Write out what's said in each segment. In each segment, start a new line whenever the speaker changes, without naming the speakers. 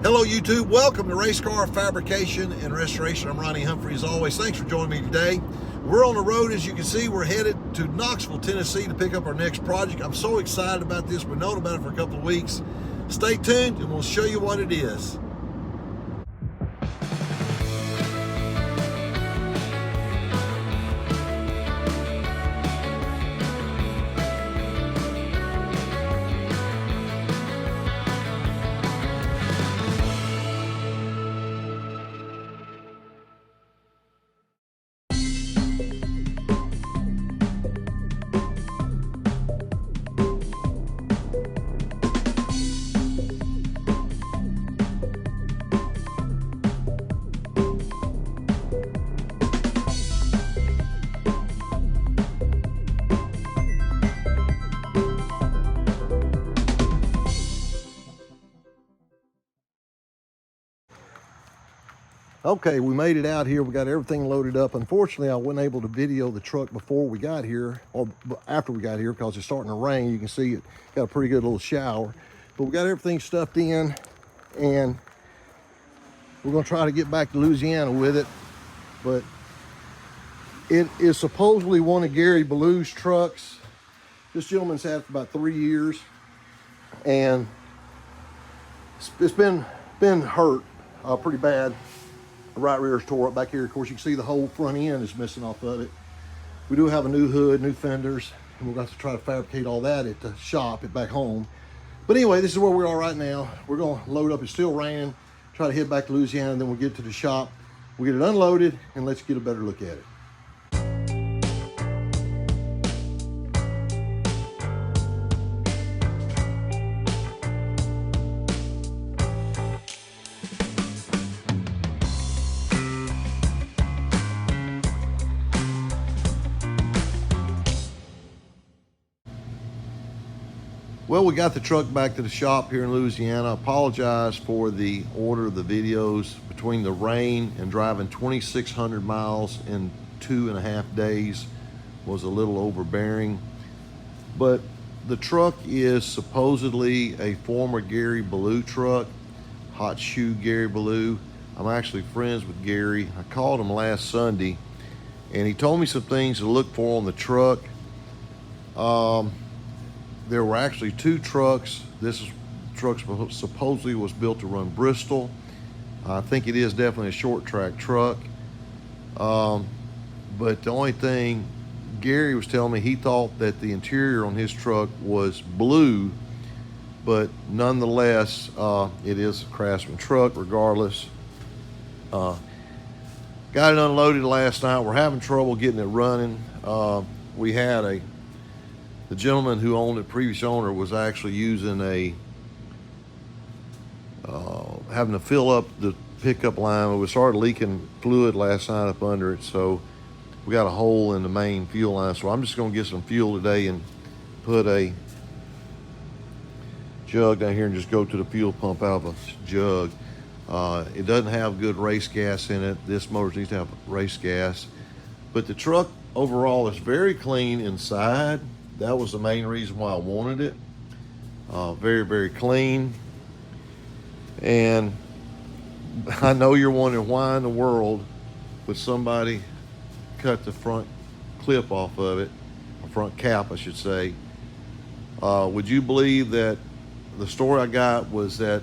Hello YouTube, welcome to Race Car Fabrication and Restoration. I'm Ronnie Humphrey as always. Thanks for joining me today. We're on the road, as you can see. We're headed to Knoxville, Tennessee to pick up our next project. I'm so excited about this. We've known about it for a couple of weeks. Stay tuned and we'll show you what it is. Okay, we made it out here. We got everything loaded up. Unfortunately, I wasn't able to video the truck before we got here, or after we got here, because it's starting to rain. You can see it got a pretty good little shower. But we got everything stuffed in, and we're gonna try to get back to Louisiana with it. But it is supposedly one of Gary Ballou's trucks. This gentleman's had it for about 3 years, and it's been hurt pretty bad. The right rear is tore up back here. Of course, you can see the whole front end is missing off of it. We do have a new hood, new fenders, and we're going to try to fabricate all that at the shop back home. But anyway, this is where we are right now. We're going to load up. It's still raining. Try to head back to Louisiana, and then we'll get to the shop. We'll get it unloaded, and let's get a better look at it. Well, we got the truck back to the shop here in Louisiana. I apologize for the order of the videos. Between the rain and driving 2,600 miles in 2.5 days was a little overbearing. But the truck is supposedly a former Gary Ballou truck, Hot Shoe Gary Ballou. I'm actually friends with Gary. I called him last Sunday, and he told me some things to look for on the truck. There were actually 2 trucks. This truck supposedly was built to run Bristol. I think it is definitely a short track truck. But the only thing Gary was telling me, he thought that the interior on his truck was blue, but nonetheless, it is a Craftsman truck regardless. Got it unloaded last night. We're having trouble getting it running. We had the gentleman who owned it, previous owner, was actually using having to fill up the pickup line. We started leaking fluid last night up under it, so we got a hole in the main fuel line. So I'm just gonna get some fuel today and put a jug down here and just go to the fuel pump out of a jug. It doesn't have good race gas in it. This motor needs to have race gas. But the truck overall is very clean inside. That was the main reason why I wanted it. Very, very clean. And I know you're wondering why in the world would somebody cut the front clip off of it, or front cap, I should say. Would you believe that the story I got was that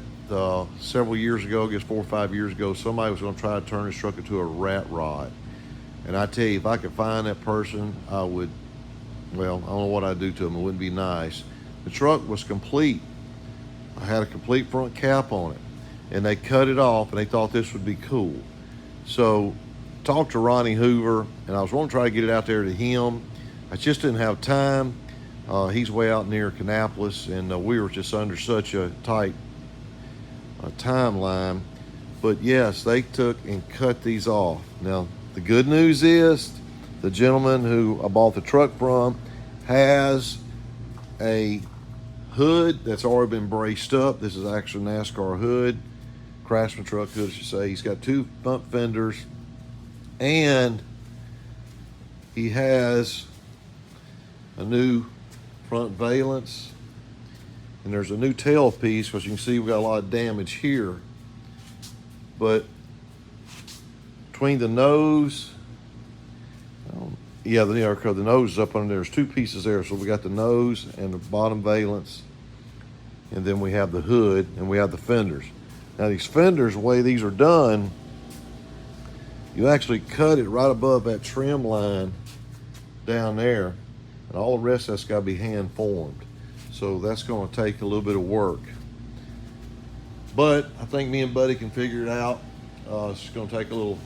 several years ago, I guess 4 or 5 years ago, somebody was going to try to turn this truck into a rat rod. And I tell you, if I could find that person, I would, well, I don't know what I'd do to them. It wouldn't be nice. The truck was complete. I had a complete front cap on it, and they cut it off, and they thought this would be cool. So talked to Ronnie Hoover, and I was going to try to get it out there to him. I just didn't have time. He's way out near Kannapolis, and we were just under such a tight timeline. But yes, they took and cut these off. Now, the good news is the gentleman who I bought the truck from has a hood that's already been braced up. This is actually a NASCAR hood, Craftsman truck hood, I should say. He's got 2 front fenders, and he has a new front valance, and there's a new tailpiece, because you can see we got a lot of damage here. but between the nose, yeah, the nose is up under there. There's two pieces there. So we got the nose and the bottom valence, and then we have the hood, and we have the fenders. Now these fenders, the way these are done, you actually cut it right above that trim line down there, and all the rest that's got to be hand formed. So that's going to take a little bit of work. But I think me and Buddy can figure it out. It's going to take a little.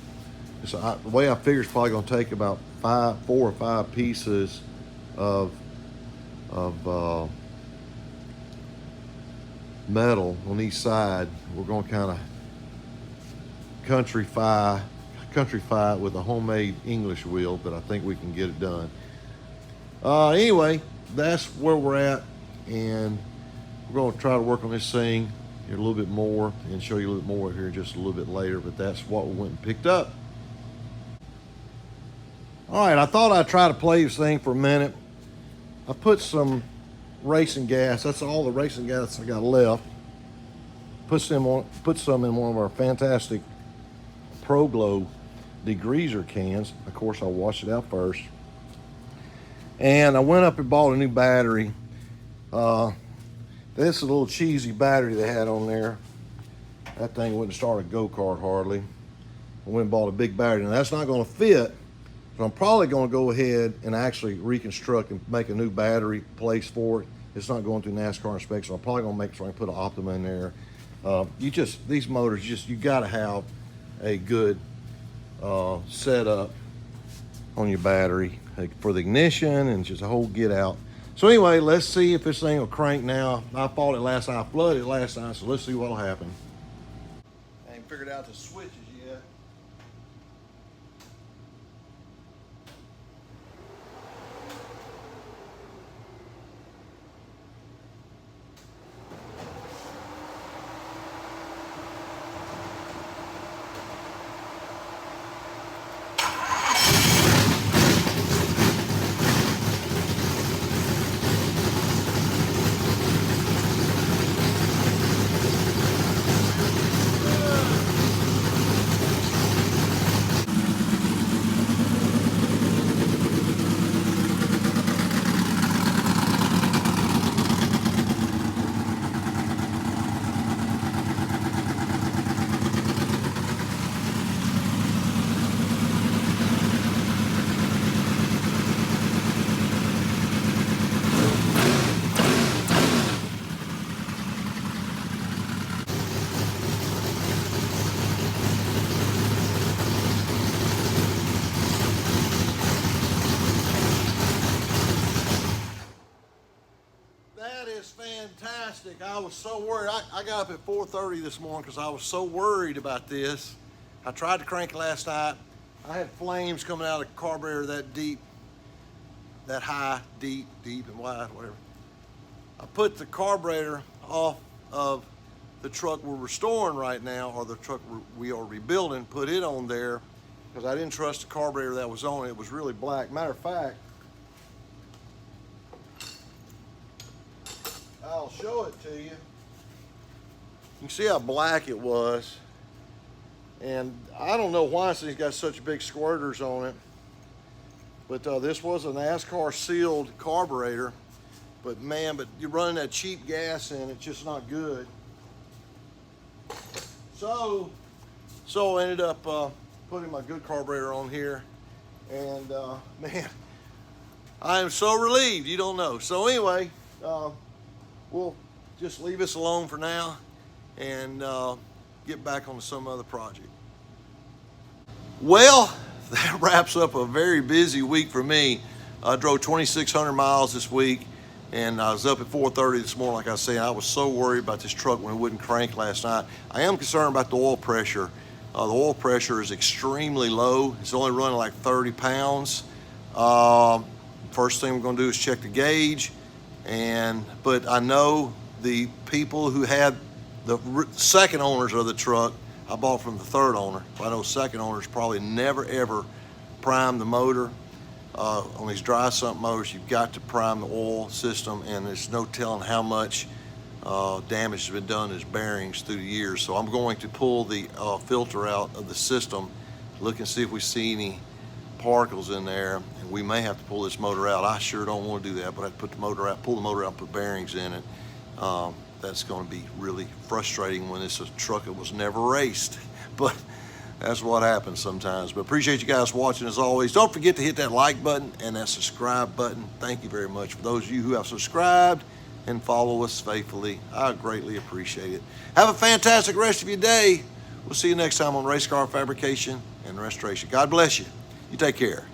The way I figure it's probably going to take about 4 or 5 pieces of metal on each side. We're going to kind of countrify it with a homemade English wheel, but I think we can get it done. Anyway, that's where we're at, and we're going to try to work on this thing here a little bit more and show you a little bit more here just a little bit later, but that's what we went and picked up. All right, I thought I'd try to play this thing for a minute. I put some racing gas. That's all the racing gas I got left. Put some in one of our fantastic Pro Glow degreaser cans. Of course, I'll wash it out first. And I went up and bought a new battery. This is a little cheesy battery they had on there. That thing wouldn't start a go-kart hardly. I went and bought a big battery. Now that's not going to fit. So I'm probably going to go ahead and actually reconstruct and make a new battery place for it. It's not going through NASCAR inspection. I'm probably going to make sure I can put an Optima in there. These motors, you got to have a good setup on your battery for the ignition and just a whole get out. So anyway, let's see if this thing will crank now. I fought it last time. I flooded it last time, so let's see what'll happen. I ain't figured out the switches yet. Fantastic. I was so worried. I got up at 4:30 this morning because I was so worried about this. I tried to crank it last night. I had flames coming out of the carburetor that deep, that high, deep and wide, whatever. I put the carburetor off of the truck we're restoring right now, or the truck we are rebuilding, put it on there because I didn't trust the carburetor that was on it. It was really black. Matter of fact, I'll show it to you. You can see how black it was. And I don't know why it's got such big squirters on it. But this was a NASCAR sealed carburetor. But man, you're running that cheap gas in, it's just not good. So I ended up putting my good carburetor on here. And man, I am so relieved, you don't know. So anyway, we'll just leave this alone for now and get back on some other project. Well, that wraps up a very busy week for me. I drove 2,600 miles this week, and I was up at 4:30 this morning, like I said. I was so worried about this truck when it wouldn't crank last night. I am concerned about the oil pressure. The oil pressure is extremely low. It's only running like 30 pounds. First thing we're gonna do is check the gauge. But I know the people who had the second owners of the truck, I bought from the third owner. I know second owners probably never ever prime the motor. On these dry sump motors, you've got to prime the oil system, and there's no telling how much damage has been done to his bearings through the years. So I'm going to pull the filter out of the system, look and see if we see any particles in there, and we may have to pull this motor out. I sure don't want to do that, but I have to put the motor out, pull the motor out, put bearings in it. That's going to be really frustrating when it's a truck that was never raced, but that's what happens sometimes. But appreciate you guys watching as always. Don't forget to hit that like button and that subscribe button. Thank you very much for those of you who have subscribed and follow us faithfully. I greatly appreciate it. Have a fantastic rest of your day. We'll see you next time on Race Car Fabrication and Restoration. God bless you. You take care.